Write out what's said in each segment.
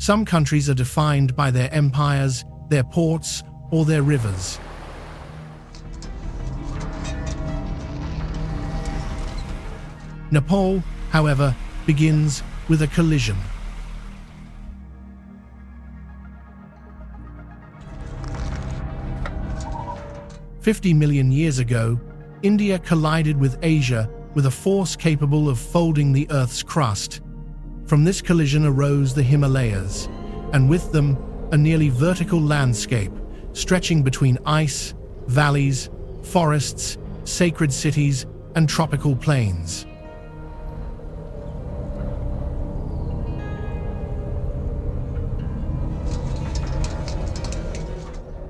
Some countries are defined by their empires, their ports, or their rivers. Nepal, however, begins with a collision. "50 million years ago, India collided with Asia with a force capable of folding the Earth's crust. From this collision arose the Himalayas, and with them, a nearly vertical landscape stretching between ice, valleys, forests, sacred cities, and tropical plains.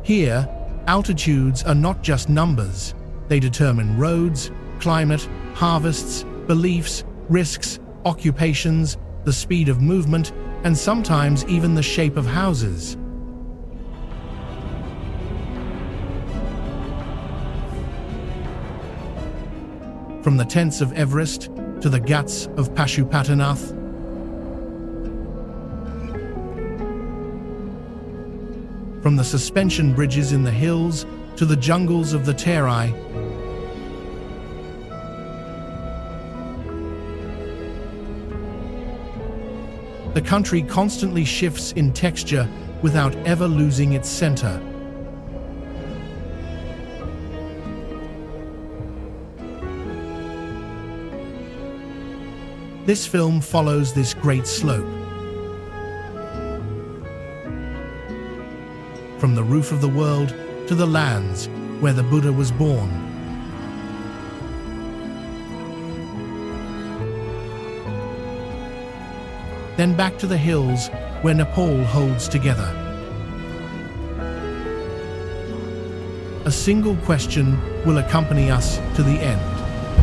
Here, altitudes are not just numbers. They determine roads, climate, harvests, beliefs, risks, occupations, the speed of movement, and sometimes even the shape of houses. From the tents of Everest to the Ghats of Pashupatinath, from the suspension bridges in the hills to the jungles of the Terai, the country constantly shifts in texture without ever losing its center. This film follows this great slope. From the roof of the world to the lands where the Buddha was born. Then back to the hills where Nepal holds together. A single question will accompany us to the end: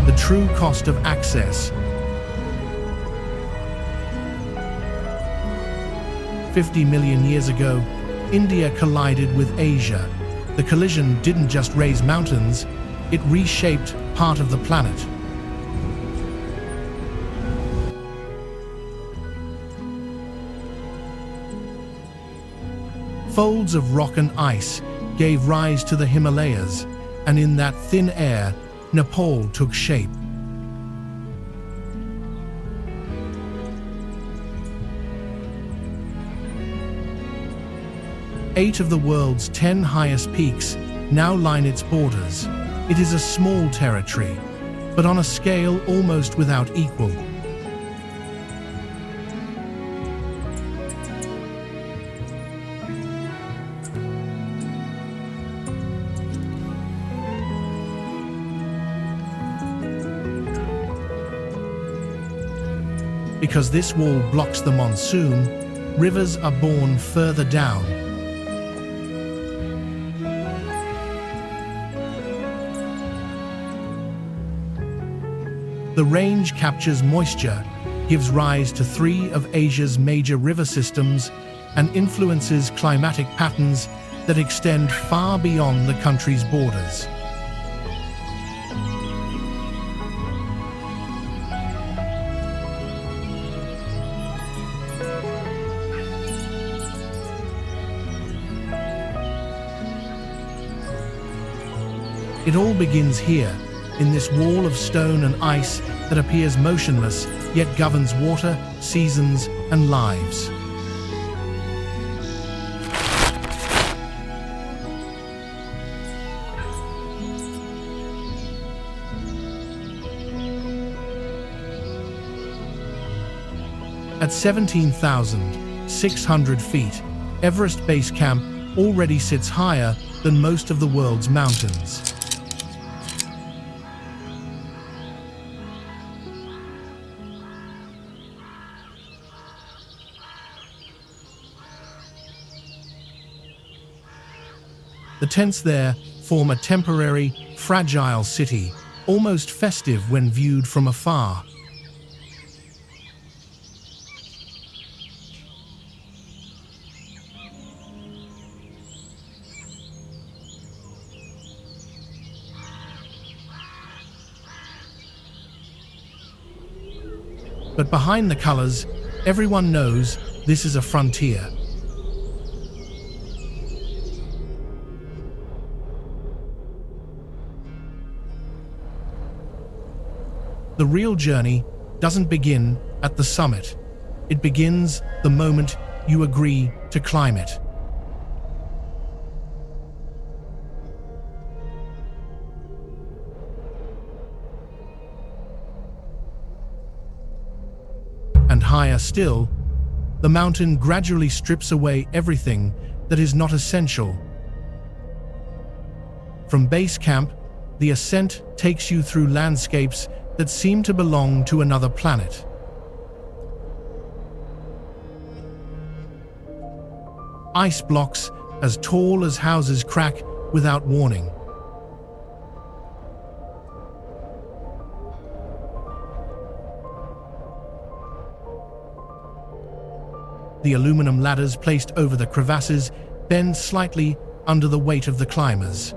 the true cost of access. 50 million years ago, India collided with Asia. The collision didn't just raise mountains, it reshaped part of the planet. Folds of rock and ice gave rise to the Himalayas, and in that thin air, Nepal took shape. Eight of the world's 10 highest peaks now line its borders. It is a small territory, but on a scale almost without equal. Because this wall blocks the monsoon, rivers are born further down. The range captures moisture, gives rise to 3 of Asia's major river systems, and influences climatic patterns that extend far beyond the country's borders. It all begins here, in this wall of stone and ice that appears motionless, yet governs water, seasons, and lives. At 17,600 feet, Everest Base Camp already sits higher than most of the world's mountains. The tents there form a temporary, fragile city, almost festive when viewed from afar. But behind the colors, everyone knows This is a frontier. The real journey doesn't begin at the summit. It begins the moment you agree to climb it. And higher still, the mountain gradually strips away everything that is not essential. From base camp, the ascent takes you through landscapes that seem to belong to another planet. Ice blocks as tall as houses crack without warning. The aluminum ladders placed over the crevasses bend slightly under the weight of the climbers.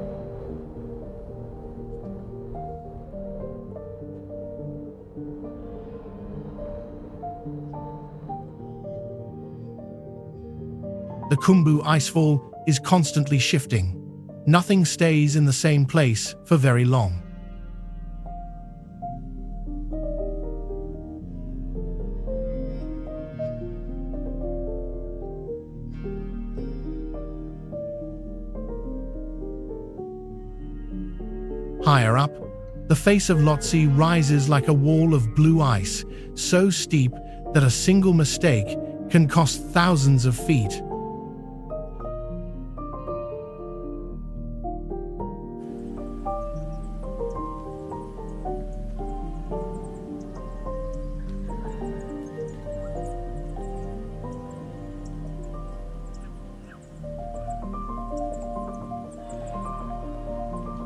The Khumbu icefall is constantly shifting. Nothing stays in the same place for very long. Higher up, the face of Lhotse rises like a wall of blue ice, so steep that a single mistake can cost thousands of feet.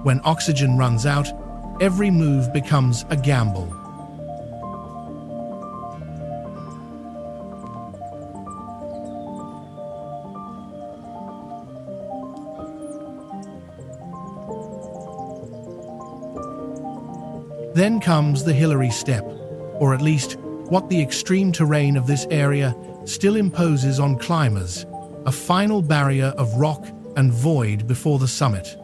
When oxygen runs out, every move becomes a gamble. Then comes the Hillary Step, or at least what the extreme terrain of this area still imposes on climbers, a final barrier of rock and void before the summit.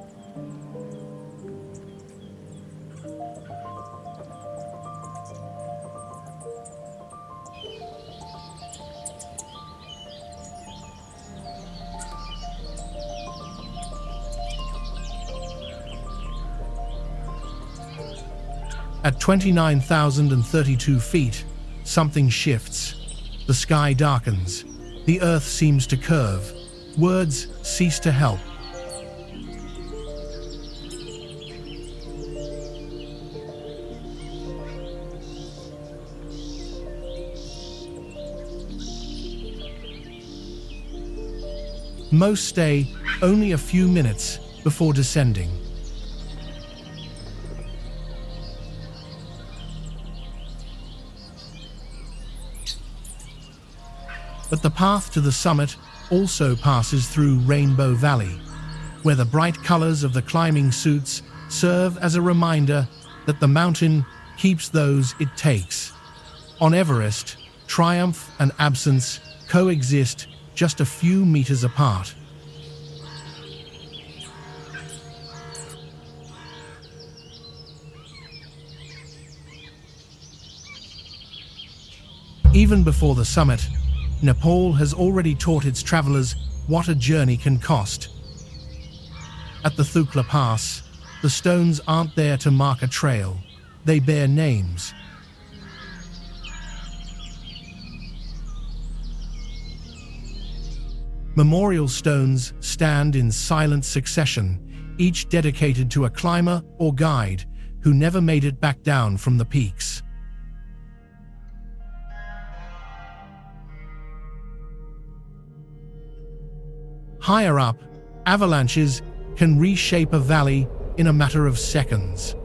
At 29,032 feet, something shifts. The sky darkens. The earth seems to curve. Words cease to help. Most stay only a few minutes before descending. But the path to the summit also passes through Rainbow Valley, where the bright colors of the climbing suits serve as a reminder that the mountain keeps those it takes. On Everest, triumph and absence coexist just a few meters apart. Even before the summit, Nepal has already taught its travelers what a journey can cost. At the Lukla Pass, the stones aren't there to mark a trail, they bear names. Memorial stones stand in silent succession, each dedicated to a climber or guide who never made it back down from the peaks. Higher up, avalanches can reshape a valley in a matter of seconds.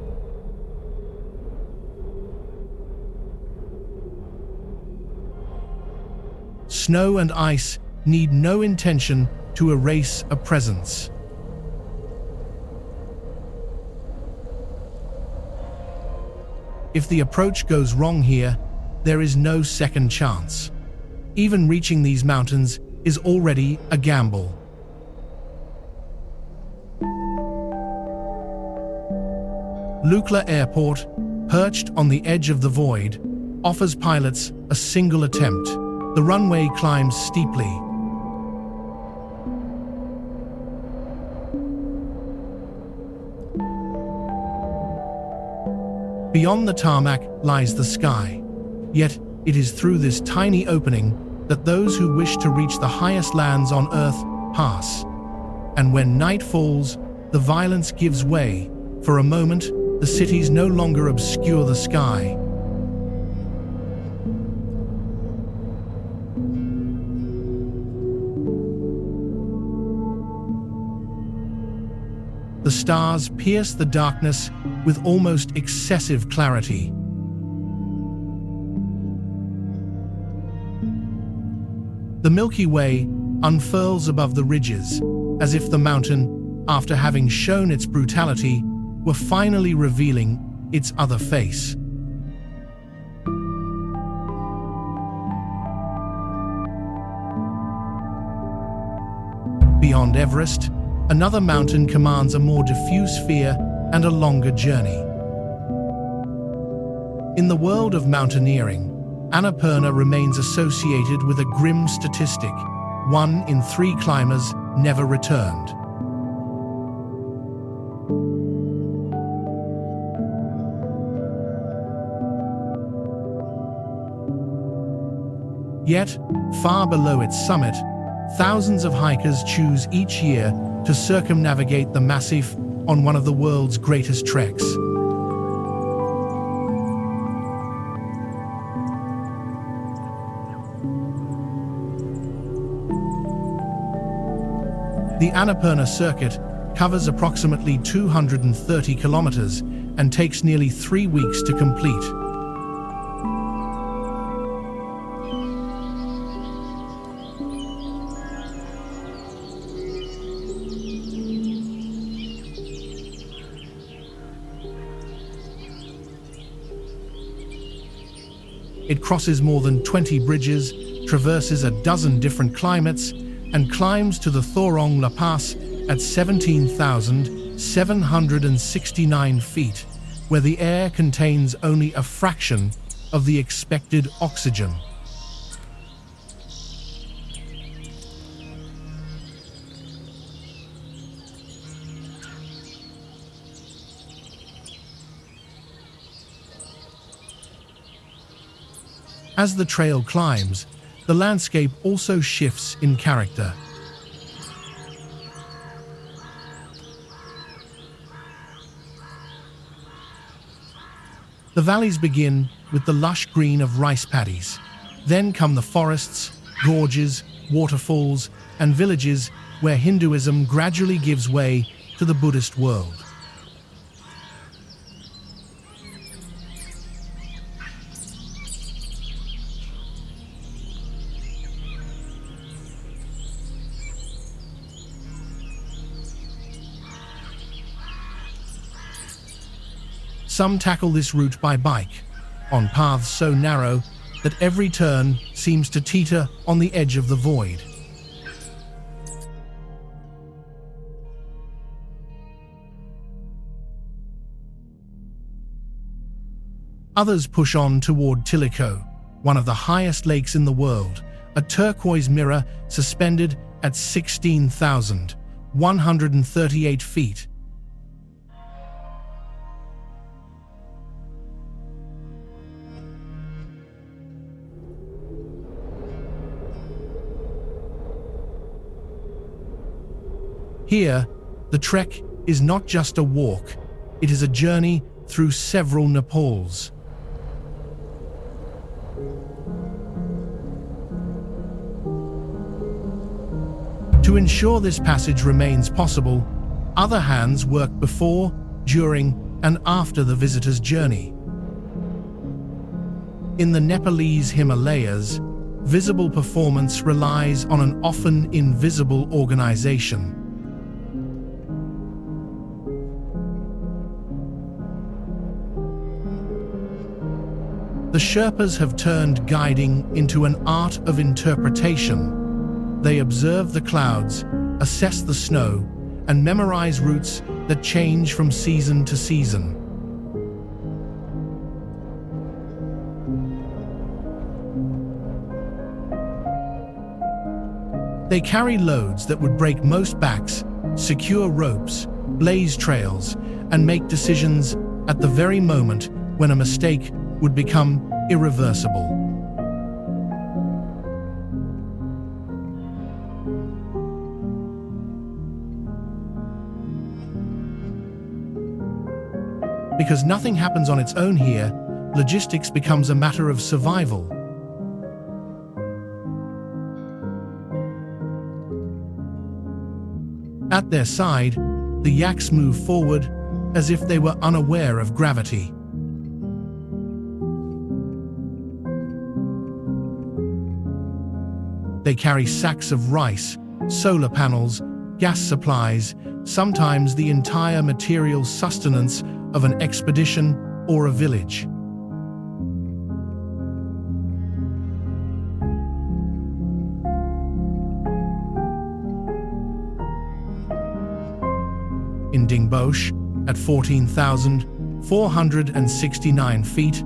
Snow and ice need no intention to erase a presence. If the approach goes wrong here, there is no second chance. Even reaching these mountains is already a gamble. Lukla Airport, perched on the edge of the void, offers pilots a single attempt. The runway climbs steeply. Beyond the tarmac lies the sky. Yet, it is through this tiny opening that those who wish to reach the highest lands on Earth pass. And when night falls, the violence gives way. For a moment, the cities no longer obscure the sky. The stars pierce the darkness with almost excessive clarity. The Milky Way unfurls above the ridges, as if the mountain, after having shown its brutality, were finally revealing its other face. Beyond Everest, another mountain commands a more diffuse fear and a longer journey. In the world of mountaineering, Annapurna remains associated with a grim statistic: 1 in 3 climbers never returned. Yet, far below its summit, thousands of hikers choose each year to circumnavigate the massif on one of the world's greatest treks. The Annapurna Circuit covers approximately 230 kilometers and takes nearly 3 weeks to complete. It crosses more than 20 bridges, traverses a dozen different climates, and climbs to the Thorong La Pass at 17,769 feet, where the air contains only a fraction of the expected oxygen. As the trail climbs, the landscape also shifts in character. The valleys begin with the lush green of rice paddies. Then come the forests, gorges, waterfalls, and villages where Hinduism gradually gives way to the Buddhist world. Some tackle this route by bike, on paths so narrow that every turn seems to teeter on the edge of the void. Others push on toward Tilico, one of the highest lakes in the world, a turquoise mirror suspended at 16,138 feet. Here, the trek is not just a walk, it is a journey through several Nepals. To ensure this passage remains possible, other hands work before, during, and after the visitor's journey. In the Nepalese Himalayas, visible performance relies on an often invisible organization. The Sherpas have turned guiding into an art of interpretation. They observe the clouds, assess the snow, and memorize routes that change from season to season. They carry loads that would break most backs, secure ropes, blaze trails, and make decisions at the very moment when a mistake would become irreversible. Because nothing happens on its own here, logistics becomes a matter of survival. At their side, the yaks move forward as if they were unaware of gravity. They carry sacks of rice, solar panels, gas supplies, sometimes the entire material sustenance of an expedition or a village. In Dingboche, at 14,469 feet,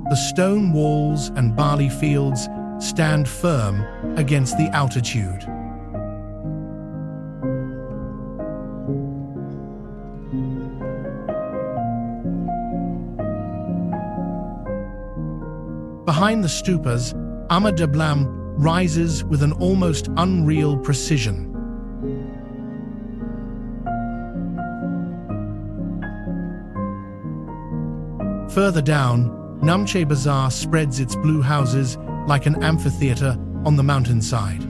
the stone walls and barley fields stand firm against the altitude. Behind the stupas, Ama Dablam rises with an almost unreal precision. Further down, Namche Bazaar spreads its blue houses like an amphitheater on the mountainside.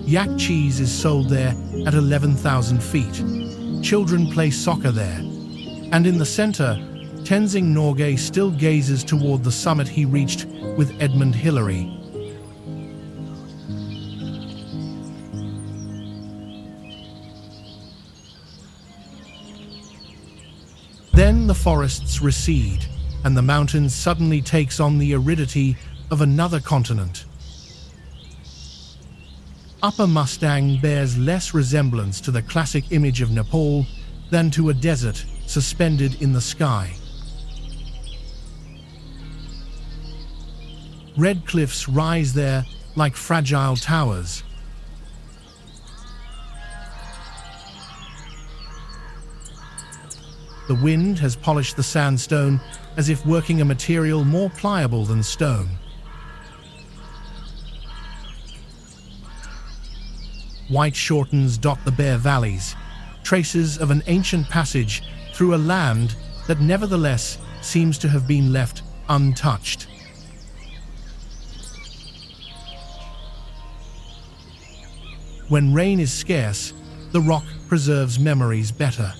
Yak cheese is sold there at 11,000 feet. Children play soccer there. And in the center, Tenzing Norgay still gazes toward the summit he reached with Edmund Hillary. Then the forests recede, and the mountain suddenly takes on the aridity of another continent. Upper Mustang bears less resemblance to the classic image of Nepal than to a desert suspended in the sky. Red cliffs rise there like fragile towers. The wind has polished the sandstone as if working a material more pliable than stone. White shortens dot the bare valleys, traces of an ancient passage through a land that nevertheless seems to have been left untouched. When rain is scarce, the rock preserves memories better.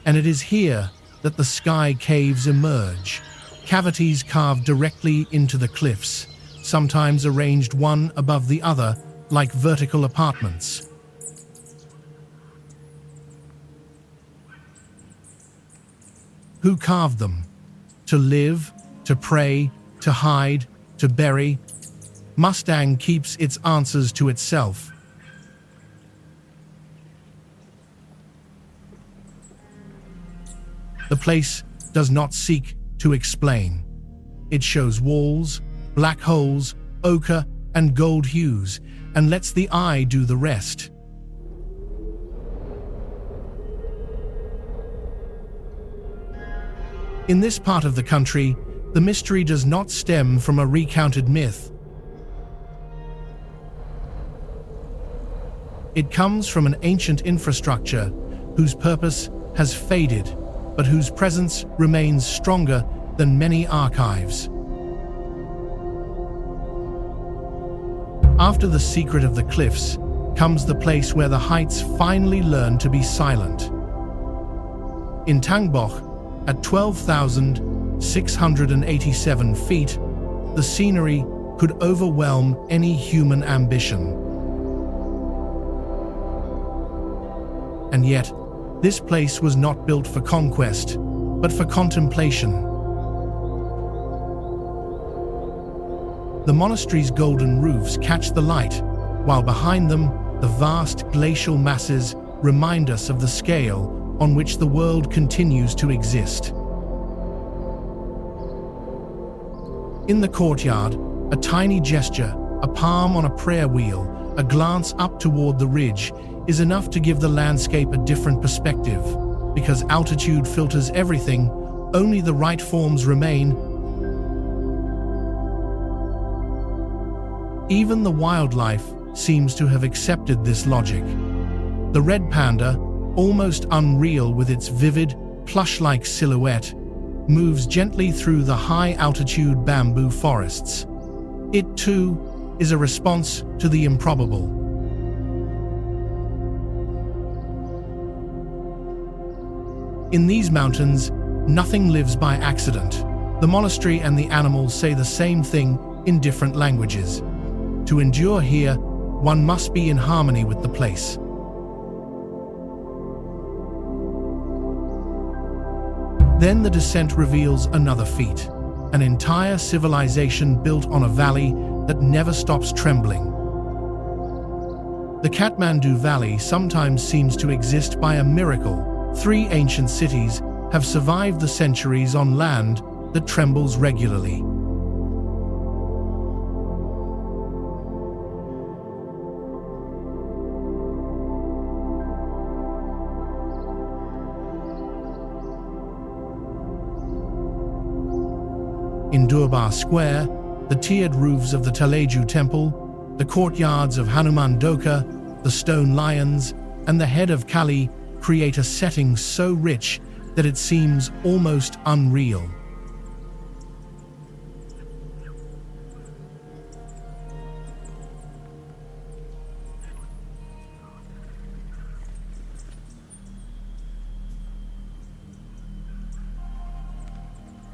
And it is here that the sky caves emerge, cavities carved directly into the cliffs, sometimes arranged one above the other like vertical apartments. Who carved them? To live, to pray, to hide, to bury? Mustang keeps its answers to itself. The place does not seek to explain. It shows walls, black holes, ochre and gold hues, and lets the eye do the rest. In this part of the country, the mystery does not stem from a recounted myth. It comes from an ancient infrastructure whose purpose has faded, but whose presence remains stronger than many archives. After the secret of the cliffs comes the place where the heights finally learn to be silent. In Tangboch, at 12,687 feet, the scenery could overwhelm any human ambition. And yet, this place was not built for conquest, but for contemplation. The monastery's golden roofs catch the light, while behind them, the vast glacial masses remind us of the scale on which the world continues to exist. In the courtyard, a tiny gesture, a palm on a prayer wheel, a glance up toward the ridge, is enough to give the landscape a different perspective. Because altitude filters everything, only the right forms remain. Even the wildlife seems to have accepted this logic. The red panda, almost unreal with its vivid, plush-like silhouette, moves gently through the high-altitude bamboo forests. It, too, is a response to the improbable. In these mountains, nothing lives by accident. The monastery and the animals say the same thing in different languages. To endure here, one must be in harmony with the place. Then the descent reveals another feat, an entire civilization built on a valley that never stops trembling. The Kathmandu Valley sometimes seems to exist by a miracle. 3 ancient cities have survived the centuries on land that trembles regularly. In Durbar Square, the tiered roofs of the Taleju Temple, the courtyards of Hanuman Doka, the stone lions, and the head of Kali create a setting so rich that it seems almost unreal.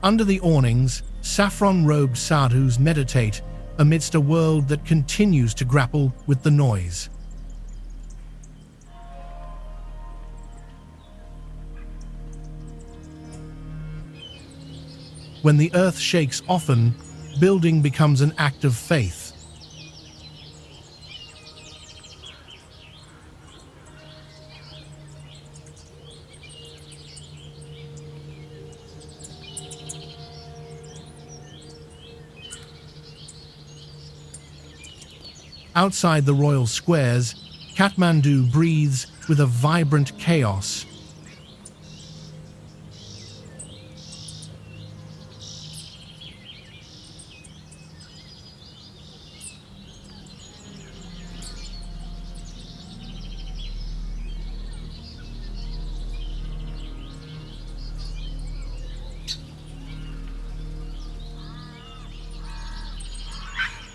Under the awnings, saffron-robed sadhus meditate amidst a world that continues to grapple with the noise. When the earth shakes often, building becomes an act of faith. Outside the royal squares, Kathmandu breathes with a vibrant chaos.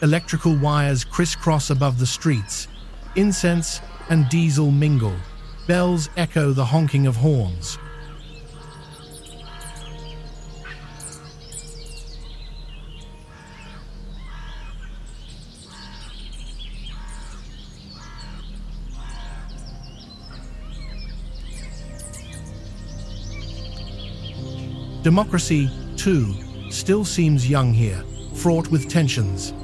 Electrical wires crisscross above the streets. Incense and diesel mingle. Bells echo the honking of horns. Democracy, too, still seems young here, fraught with tensions.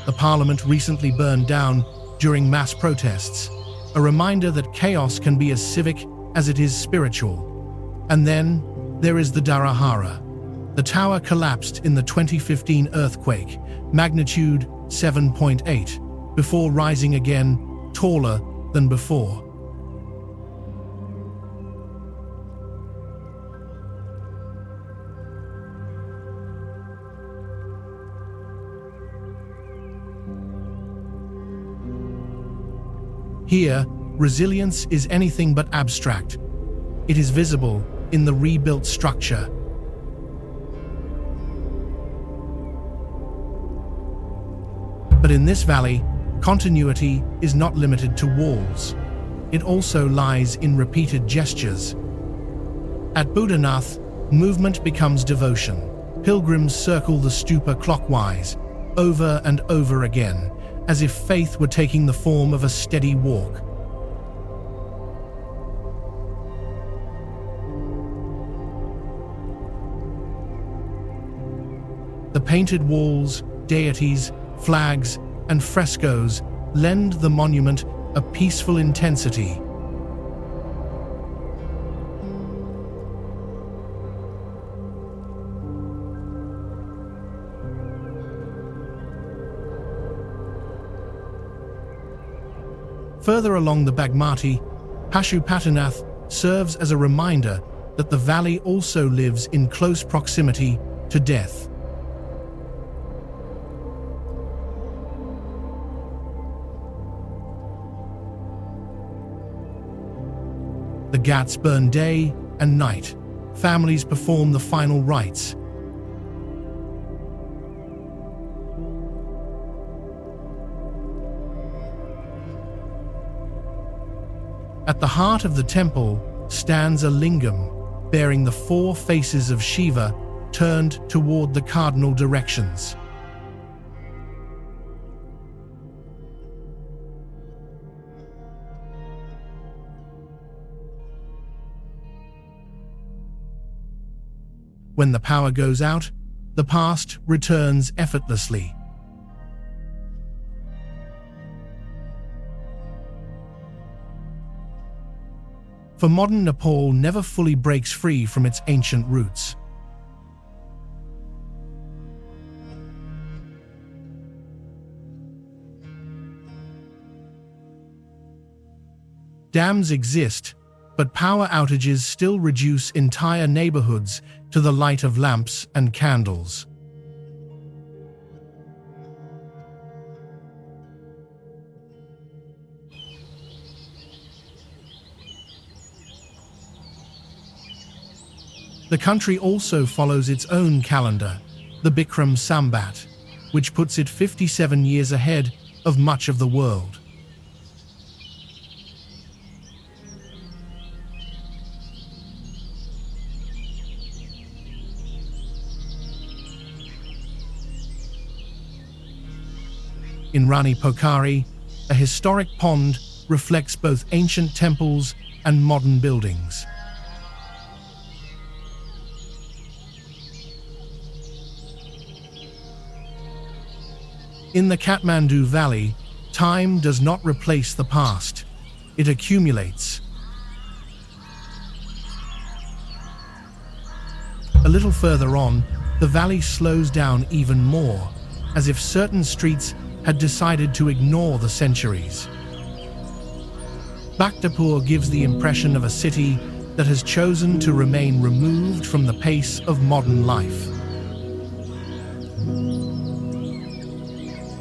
The parliament recently burned down during mass protests, a reminder that chaos can be as civic as it is spiritual. And then there is the Dharahara. The tower collapsed in the 2015 earthquake, magnitude 7.8, before rising again, taller than before. Here, resilience is anything but abstract. It is visible in the rebuilt structure. But in this valley, continuity is not limited to walls. It also lies in repeated gestures. At Buddhanath, movement becomes devotion. Pilgrims circle the stupa clockwise, over and over again, as if faith were taking the form of a steady walk. The painted walls, deities, flags, and frescoes lend the monument a peaceful intensity. Further along the Bagmati, Pashupatinath serves as a reminder that the valley also lives in close proximity to death. The Ghats burn day and night. Families perform the final rites. At the heart of the temple stands a lingam, bearing the four faces of Shiva turned toward the cardinal directions. When the power goes out, the past returns effortlessly. For modern Nepal never fully breaks free from its ancient roots. Dams exist, but power outages still reduce entire neighborhoods to the light of lamps and candles. The country also follows its own calendar, the Bikram Sambat, which puts it 57 years ahead of much of the world. In Rani Pokhari, a historic pond reflects both ancient temples and modern buildings. In the Kathmandu Valley, time does not replace the past. It accumulates. A little further on, the valley slows down even more, as if certain streets had decided to ignore the centuries. Bhaktapur gives the impression of a city that has chosen to remain removed from the pace of modern life.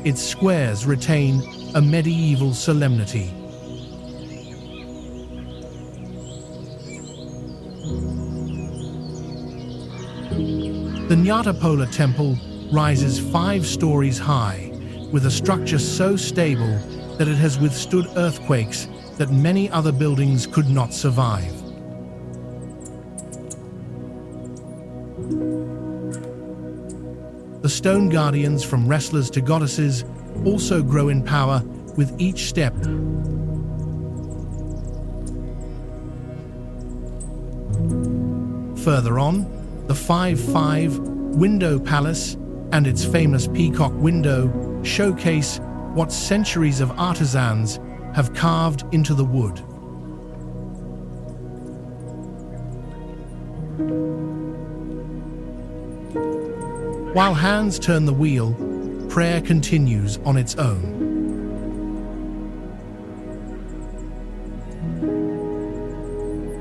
Its squares retain a medieval solemnity. The Nyatapola temple rises 5 stories high, with a structure so stable that it has withstood earthquakes that many other buildings could not survive. The stone guardians, from wrestlers to goddesses, also grow in power with each step. Further on, the 5-5 window palace and its famous peacock window showcase what centuries of artisans have carved into the wood. While hands turn the wheel, prayer continues on its own.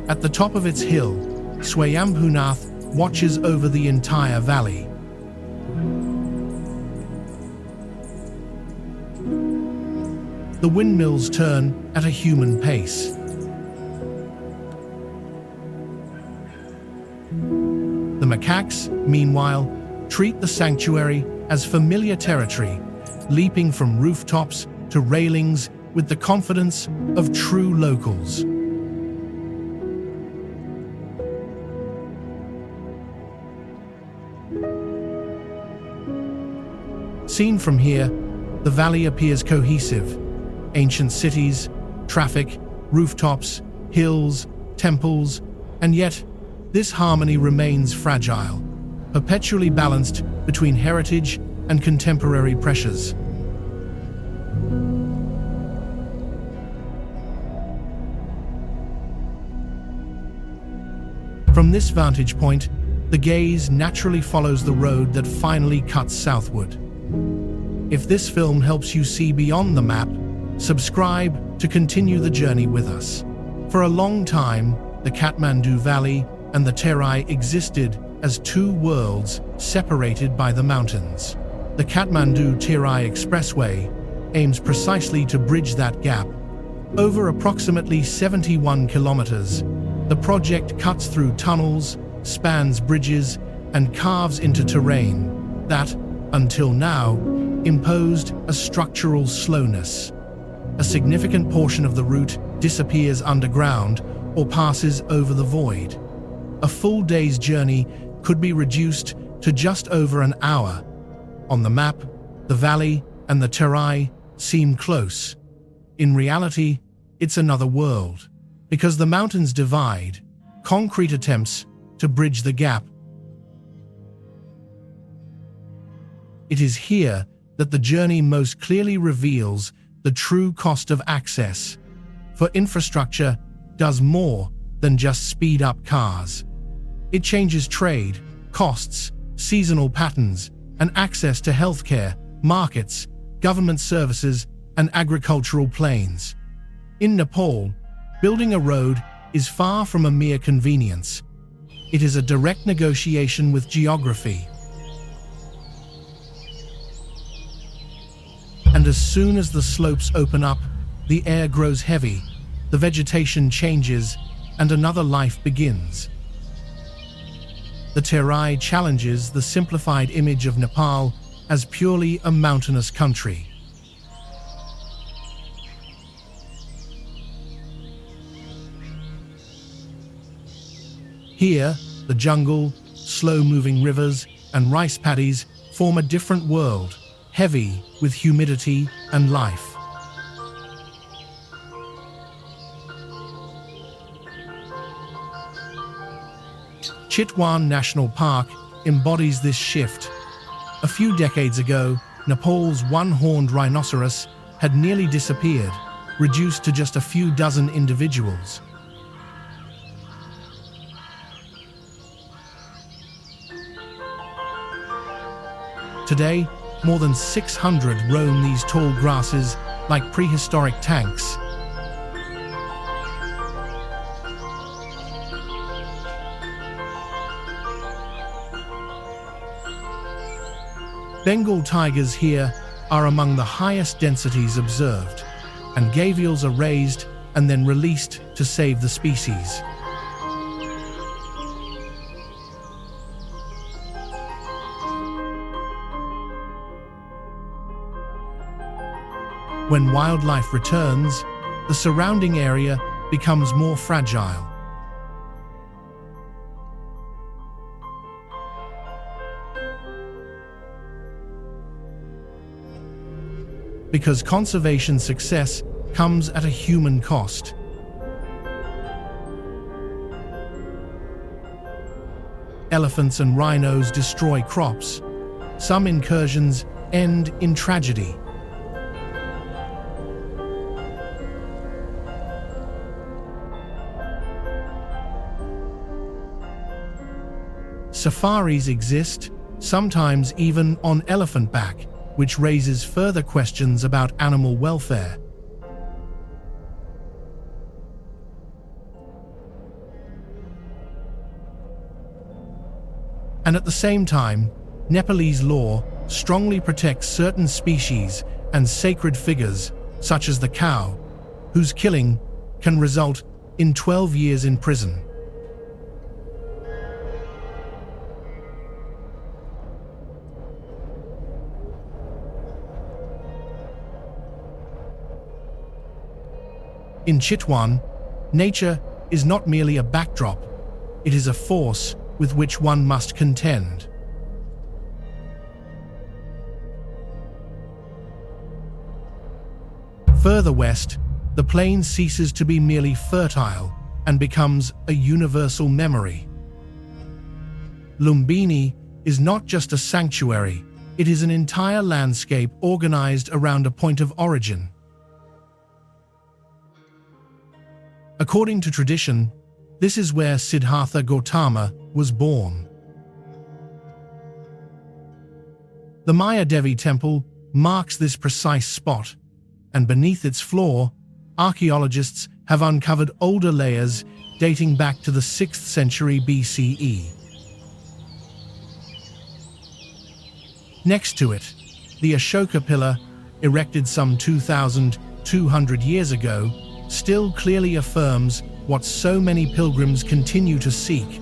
At the top of its hill, Swayambhunath watches over the entire valley. The windmills turn at a human pace. The macaques, meanwhile, treat the sanctuary as familiar territory, leaping from rooftops to railings with the confidence of true locals. Seen from here, the valley appears cohesive. Ancient cities, traffic, rooftops, hills, temples, and yet this harmony remains fragile, perpetually balanced between heritage and contemporary pressures. From this vantage point, the gaze naturally follows the road that finally cuts southward. If this film helps you see beyond the map, subscribe to continue the journey with us. For a long time, the Kathmandu Valley and the Terai existed as two worlds separated by the mountains. The Kathmandu-Terai Expressway aims precisely to bridge that gap. Over approximately 71 kilometers, the project cuts through tunnels, spans bridges, and carves into terrain that, until now, imposed a structural slowness. A significant portion of the route disappears underground or passes over the void. A full day's journey could be reduced to just over an hour. On the map, the valley and the Terai seem close. In reality, it's another world. Because the mountains divide, concrete attempts to bridge the gap. It is here that the journey most clearly reveals the true cost of access. For infrastructure does more than just speed up cars. It changes trade, costs, seasonal patterns, and access to healthcare, markets, government services, and agricultural plains. In Nepal, building a road is far from a mere convenience. It is a direct negotiation with geography. And as soon as the slopes open up, the air grows heavy, the vegetation changes, and another life begins. The Terai challenges the simplified image of Nepal as purely a mountainous country. Here, the jungle, slow-moving rivers, and rice paddies form a different world, heavy with humidity and life. Chitwan National Park embodies this shift. A few decades ago, Nepal's one-horned rhinoceros had nearly disappeared, reduced to just a few dozen individuals. Today, more than 600 roam these tall grasses like prehistoric tanks. Bengal tigers here are among the highest densities observed, and gavials are raised and then released to save the species. When wildlife returns, the surrounding area becomes more fragile. Because conservation success comes at a human cost. Elephants and rhinos destroy crops. Some incursions end in tragedy. Safaris exist, sometimes even on elephant back, which raises further questions about animal welfare. And at the same time, Nepalese law strongly protects certain species and sacred figures, such as the cow, whose killing can result in 12 years in prison. In Chitwan, nature is not merely a backdrop, it is a force with which one must contend. Further west, the plain ceases to be merely fertile and becomes a universal memory. Lumbini is not just a sanctuary, it is an entire landscape organized around a point of origin. According to tradition, this is where Siddhartha Gautama was born. The Maya Devi temple marks this precise spot, and beneath its floor, archaeologists have uncovered older layers dating back to the 6th century BCE. Next to it, the Ashoka pillar, erected some 2,200 years ago, still clearly affirms what so many pilgrims continue to seek: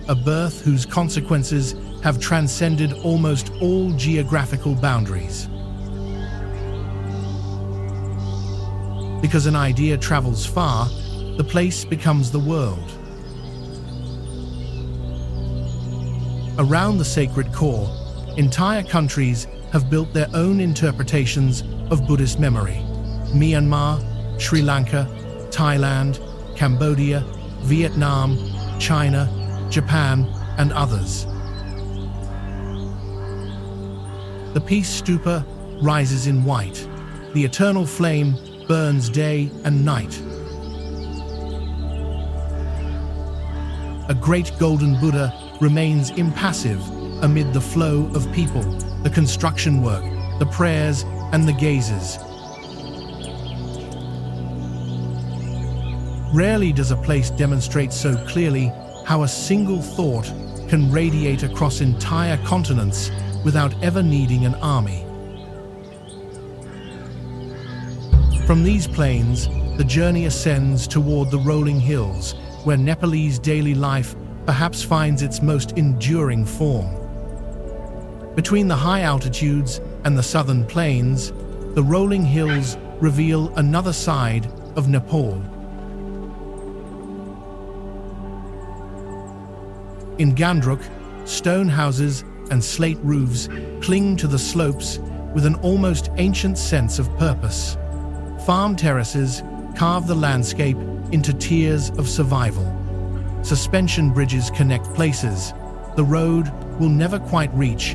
a birth whose consequences have transcended almost all geographical boundaries. Because an idea travels far, the place becomes the world. Around the sacred core, entire countries have built their own interpretations of Buddhist memory. Myanmar, Sri Lanka, Thailand, Cambodia, Vietnam, China, Japan, and others. The peace stupa rises in white. The eternal flame burns day and night. A great golden Buddha remains impassive amid the flow of people, the construction work, the prayers, and the gazes. Rarely does a place demonstrate so clearly how a single thought can radiate across entire continents without ever needing an army. From these plains, the journey ascends toward the rolling hills, where Nepalese daily life perhaps finds its most enduring form. Between the high altitudes and the southern plains, the rolling hills reveal another side of Nepal. In Gandruk, stone houses and slate roofs cling to the slopes with an almost ancient sense of purpose. Farm terraces carve the landscape into tiers of survival. Suspension bridges connect places the road will never quite reach,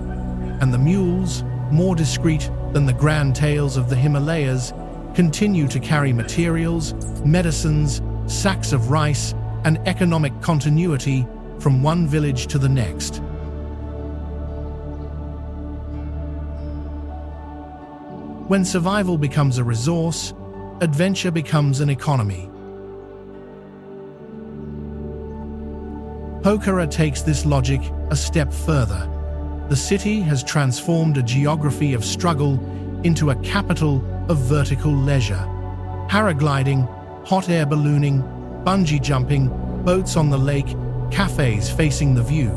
and the mules, more discreet than the grand tails of the Himalayas, continue to carry materials, medicines, sacks of rice, and economic continuity from one village to the next. When survival becomes a resource, adventure becomes an economy. Pokhara takes this logic a step further. The city has transformed a geography of struggle into a capital of vertical leisure. Paragliding, hot air ballooning, bungee jumping, boats on the lake, cafes facing the view.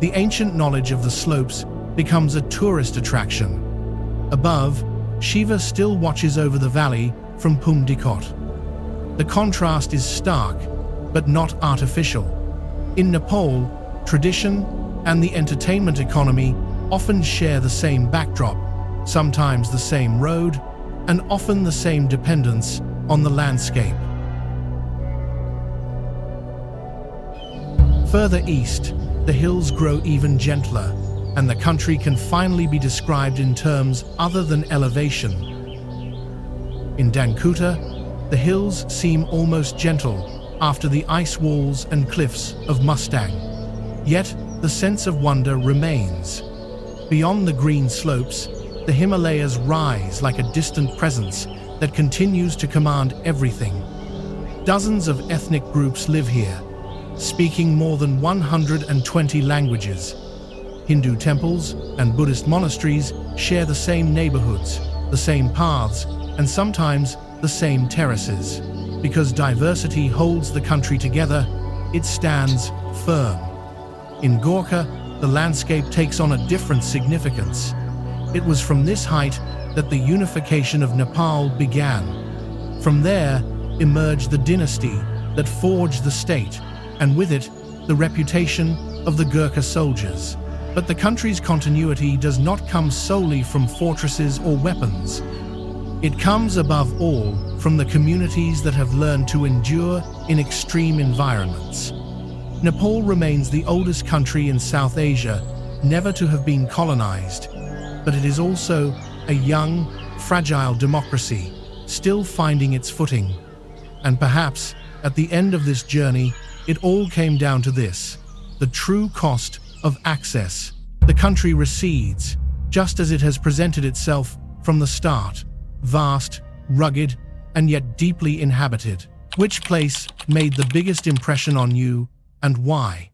The ancient knowledge of the slopes becomes a tourist attraction. Above, Shiva still watches over the valley from Pumdikot. The contrast is stark, but not artificial. In Nepal, tradition and the entertainment economy often share the same backdrop, sometimes the same road, and often the same dependence on the landscape. Further east, the hills grow even gentler, and the country can finally be described in terms other than elevation. In Dankuta, the hills seem almost gentle after the ice walls and cliffs of Mustang. Yet, the sense of wonder remains. Beyond the green slopes, the Himalayas rise like a distant presence that continues to command everything. Dozens of ethnic groups live here, speaking more than 120 languages. Hindu temples and Buddhist monasteries share the same neighborhoods, the same paths, and sometimes the same terraces. Because diversity holds the country together, it stands firm. In Gorkha, the landscape takes on a different significance. It was from this height that the unification of Nepal began. From there emerged the dynasty that forged the state, and with it, the reputation of the Gurkha soldiers. But the country's continuity does not come solely from fortresses or weapons. It comes above all from the communities that have learned to endure in extreme environments. Nepal remains the oldest country in South Asia never to have been colonized, but it is also a young, fragile democracy, still finding its footing. And perhaps, at the end of this journey, it all came down to this: the true cost of access. The country recedes, just as it has presented itself from the start: vast, rugged, and yet deeply inhabited. Which place made the biggest impression on you, and why?